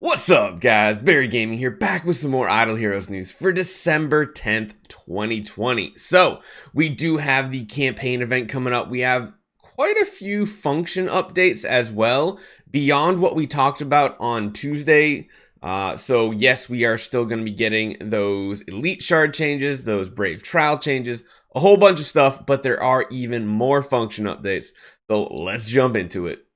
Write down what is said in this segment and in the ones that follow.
What's up, guys? Barry Gaming here, back with some more Idle Heroes news for December 10th, 2020. So, we do have the campaign event coming up. We have quite a few function updates as well, beyond what we talked about on Tuesday. So yes, we are still going to be getting those Elite Shard changes, those Brave Trial changes, a whole bunch of stuff, but there are even more function updates. So, let's jump into it.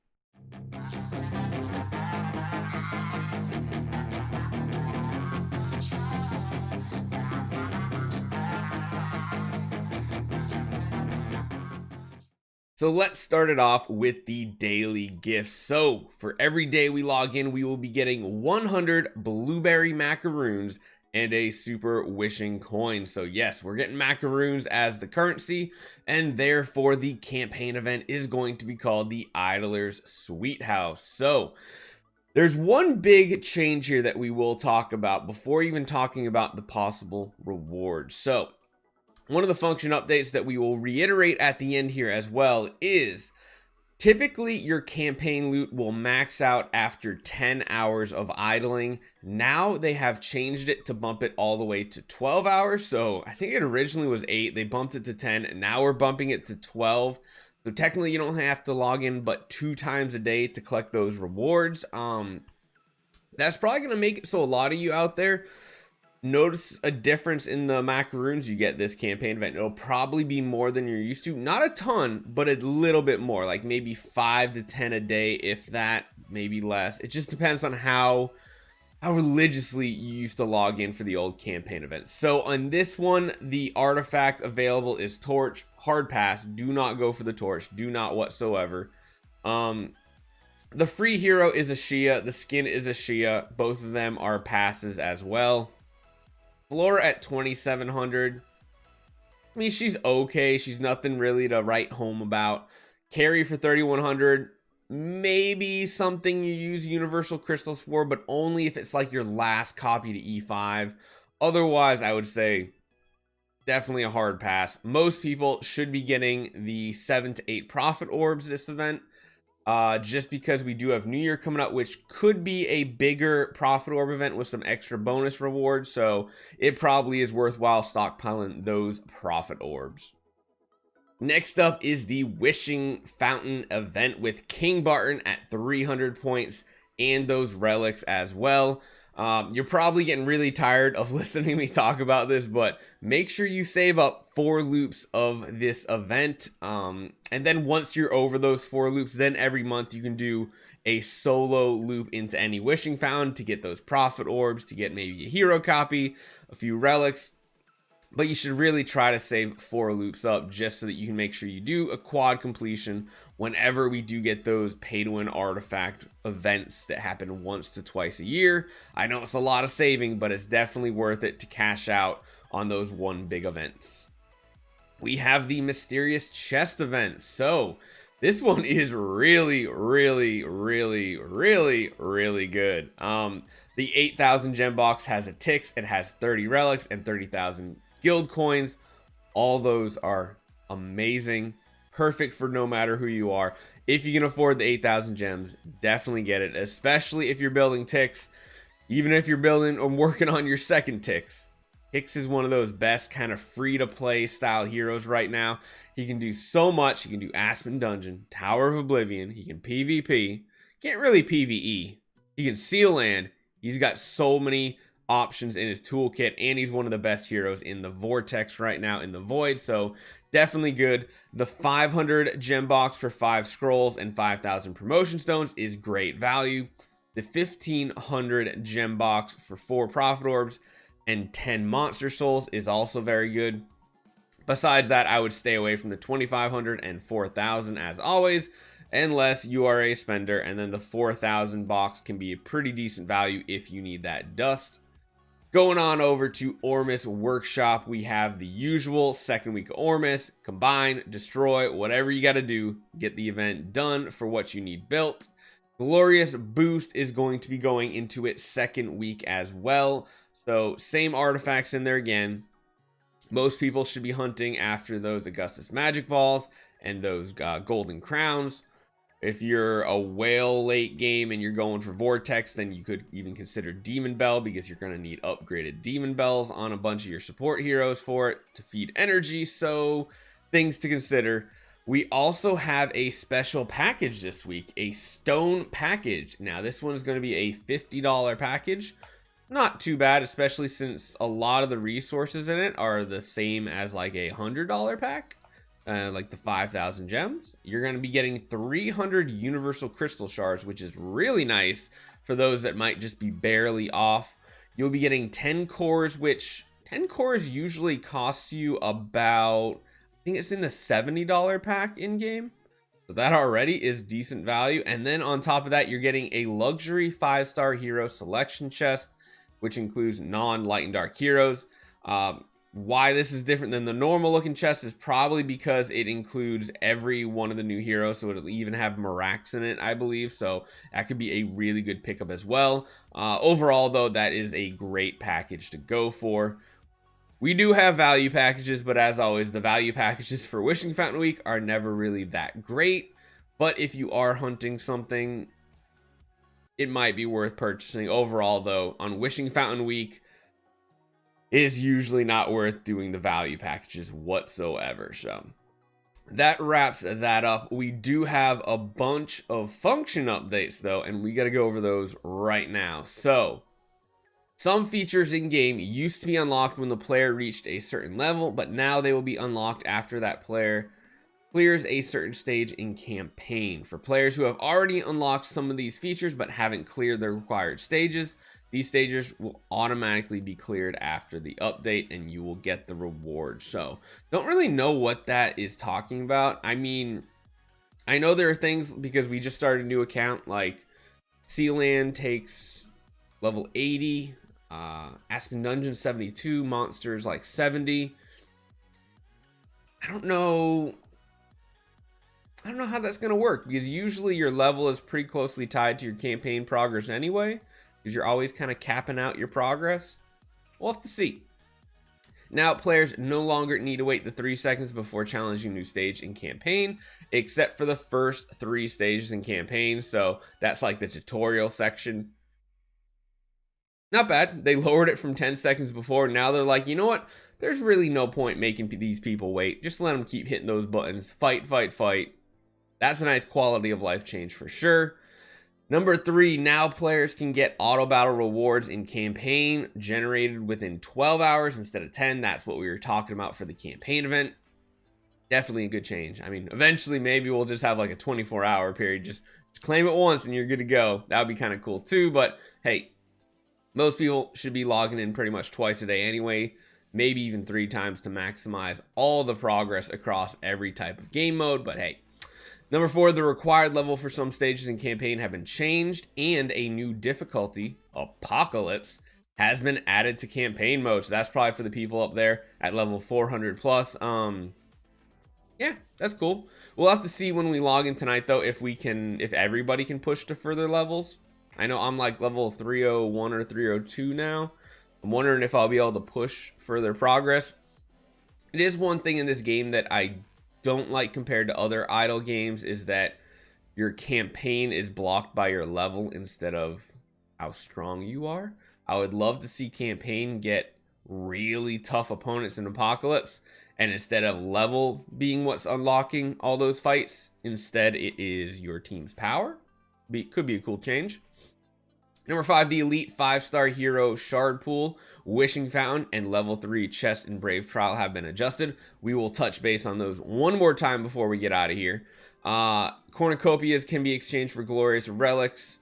So let's start it off with the daily gifts. So for every day we log in, we will be getting 100 blueberry macaroons and a super wishing coin. So yes, we're getting macaroons as the currency, and therefore the campaign event is going to be called the Idler's Sweet House. So there's one big change here that we will talk about before even talking about the possible rewards. So one of the function updates that we will reiterate at the end here as well is typically your campaign loot will max out after 10 hours of idling. Now they have changed it to bump it all the way to 12 hours. So I think it originally was 8. They bumped it to 10. And now we're bumping it to 12. So technically you don't have to log in but 2 times a day to collect those rewards. That's probably going to make it so a lot of you out there notice a difference in the macaroons you get this campaign event. It'll probably be more than you're used to. Not a ton, but a little bit more. Like maybe 5 to 10 a day, if that, maybe less. It just depends on how religiously you used to log in for the old campaign events. So on this one, the artifact available is Torch. Hard pass. Do not go for the Torch. Do not whatsoever. The free hero is a Shia. The skin is a Shia. Both of them are passes as well. Flora at 2,700. I mean, she's okay. She's nothing really to write home about. Carry for 3,100. Maybe something you use universal crystals for, but only if it's like your last copy to E5. Otherwise, I would say definitely a hard pass. Most people should be getting the 7 to 8 profit orbs this event. Just because we do have New Year coming up, which could be a bigger profit orb event with some extra bonus rewards. So it probably is worthwhile stockpiling those profit orbs. Next up is the Wishing Fountain event with King Barton at 300 points and those relics as well. You're probably getting really tired of listening to me talk about this, but make sure you save up 4 loops of this event. And then once you're over those 4 loops, then every month you can do a solo loop into any wishing fountain to get those profit orbs, to get maybe a hero copy, a few relics. But you should really try to save 4 loops up just so that you can make sure you do a quad completion whenever we do get those pay-to-win artifact events that happen once to twice a year. I know it's a lot of saving, but it's definitely worth it to cash out on those one big events. We have the Mysterious Chest event. So this one is really, really, really, really, really good. The 8,000 gem box has a Tix. It has 30 relics and 30,000 guild coins. All those are amazing, perfect for no matter who you are. If you can afford the 8,000 gems, definitely get it, especially if you're building Tix. Even if you're building or working on your second Tix, Tix is one of those best kind of free to play style heroes right now. He can do so much. He can do Aspen Dungeon, Tower of Oblivion. He can PvP, can't really PvE. He can seal land. He's got so many options in his toolkit, and he's one of the best heroes in the Vortex right now in the Void, so definitely good. The 500 gem box for 5 scrolls and 5,000 promotion stones is great value. The 1,500 gem box for 4 profit orbs and 10 monster souls is also very good. Besides that, I would stay away from the 2,500 and 4,000 as always, unless you are a spender, and then the 4,000 box can be a pretty decent value if you need that dust. Going on over to Ormus Workshop, we have the usual second week of Ormus. Combine, destroy, whatever you got to do, get the event done for what you need built. Glorious Boost is going to be going into its second week as well. So same artifacts in there again. Most people should be hunting after those Augustus Magic Balls and those Golden Crowns. If you're a whale late game and you're going for Vortex, then you could even consider Demon Bell, because you're going to need upgraded Demon Bells on a bunch of your support heroes for it to feed energy. So things to consider. We also have a special package this week, a stone package. Now this one is going to be a $50 package. Not too bad, especially since a lot of the resources in it are the same as like a $100 pack, like the 5,000 gems. You're going to be getting 300 universal crystal shards, which is really nice for those that might just be barely off. You'll be getting 10 cores, which 10 cores usually costs you about, I think it's in the $70 pack in game. So that already is decent value. And then on top of that, you're getting a luxury 5-star hero selection chest, which includes non-light and dark heroes. Why this is different than the normal looking chest is probably because it includes every one of the new heroes. So it'll even have Mirax in it, I believe. So that could be a really good pickup as well. Overall, though, that is a great package to go for. We do have value packages, but as always, the value packages for Wishing Fountain Week are never really that great. But if you are hunting something, it might be worth purchasing. Overall, though, on Wishing Fountain Week, is usually not worth doing the value packages whatsoever. So that wraps that up. We do have a bunch of function updates, though, and we got to go over those right now. So some features in game used to be unlocked when the player reached a certain level, but now they will be unlocked after that player clears a certain stage in campaign. For players who have already unlocked some of these features but haven't cleared the required stages, these stages will automatically be cleared after the update and you will get the reward. So don't really know what that is talking about. I mean, I know there are things, because we just started a new account, like Sealand takes level 80, Aspen Dungeon 72, monsters like 70. I don't know how that's going to work, because usually your level is pretty closely tied to your campaign progress anyway, because you're always kind of capping out your progress. We'll have to see. Now, players no longer need to wait the 3 seconds before challenging a new stage in campaign, except for the first 3 stages in campaign. So that's like the tutorial section. Not bad. They lowered it from 10 seconds before. Now they're like, you know what? There's really no point making these people wait. Just let them keep hitting those buttons. Fight, fight, fight. That's a nice quality of life change for sure. Number 3, now players can get auto battle rewards in campaign generated within 12 hours instead of 10. That's what we were talking about for the campaign event. Definitely a good change. I mean, eventually maybe we'll just have like a 24-hour period. Just claim it once and you're good to go. That would be kind of cool too. But hey, most people should be logging in pretty much twice a day anyway, maybe even 3 times to maximize all the progress across every type of game mode. But hey. Number 4, the required level for some stages in campaign have been changed, and a new difficulty, Apocalypse, has been added to campaign mode. So that's probably for the people up there at level 400 plus. Yeah, that's cool. We'll have to see when we log in tonight, though, if everybody can push to further levels. I know I'm like level 301 or 302 now. I'm wondering if I'll be able to push further progress. It is one thing in this game that I don't like compared to other idle games, is that your campaign is blocked by your level instead of how strong you are. I would love to see campaign get really tough opponents in Apocalypse, and instead of level being what's unlocking all those fights, instead it is your team's power. Could be a cool change. Number 5, the Elite 5-star Hero Shard Pool, Wishing Fountain, and Level 3 Chest and Brave Trial have been adjusted. We will touch base on those one more time before we get out of here. Cornucopias can be exchanged for Glorious Relics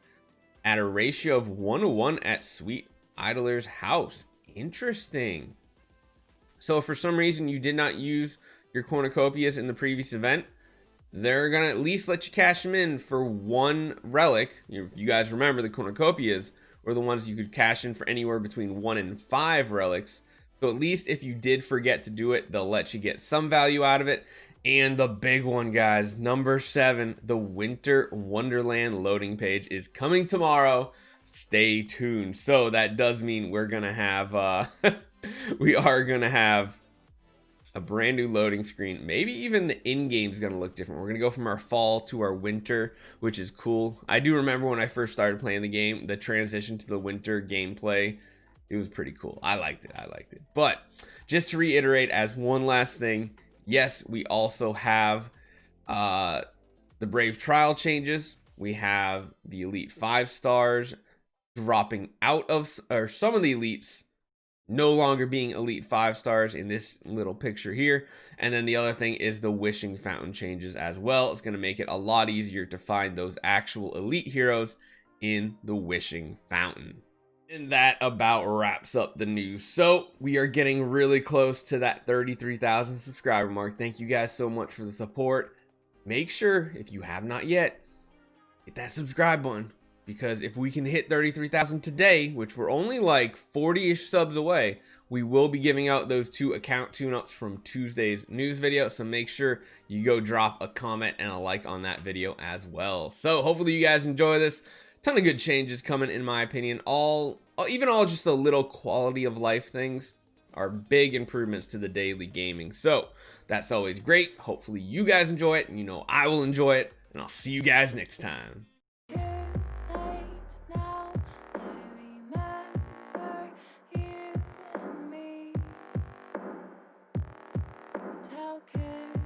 at a ratio of 1:1 at Sweet Idler's house. Interesting. So if for some reason you did not use your Cornucopias in the previous event, they're going to at least let you cash them in for 1 relic. If you guys remember, the Cornucopias were the ones you could cash in for anywhere between 1 and 5 relics. So at least if you did forget to do it, they'll let you get some value out of it. And the big one, guys, number 7, the Winter Wonderland loading page is coming tomorrow. Stay tuned. So that does mean we're going to have, we are going to have a brand new loading screen. Maybe even the in-game is going to look different. We're going to go from our fall to our winter, which is cool. I do remember when I first started playing the game, the transition to the winter gameplay, it was pretty cool. I liked it. But just to reiterate as one last thing, yes, we also have the Brave Trial changes. We have the Elite 5 stars dropping out of, or some of the elites no longer being Elite 5 stars in this little picture here. And then the other thing is the wishing fountain changes as well. It's going to make it a lot easier to find those actual elite heroes in the wishing fountain. And that about wraps up the news. So we are getting really close to that 33,000 subscriber mark. Thank you guys so much for the support. Make sure, if you have not yet, hit that subscribe button. Because if we can hit 33,000 today, which we're only like 40-ish subs away, we will be giving out those 2 account tune-ups from Tuesday's news video. So make sure you go drop a comment and a like on that video as well. So hopefully you guys enjoy this. Ton of good changes coming, in my opinion. Even all just the little quality of life things are big improvements to the daily gaming. So that's always great. Hopefully you guys enjoy it, and you know I will enjoy it. And I'll see you guys next time. How can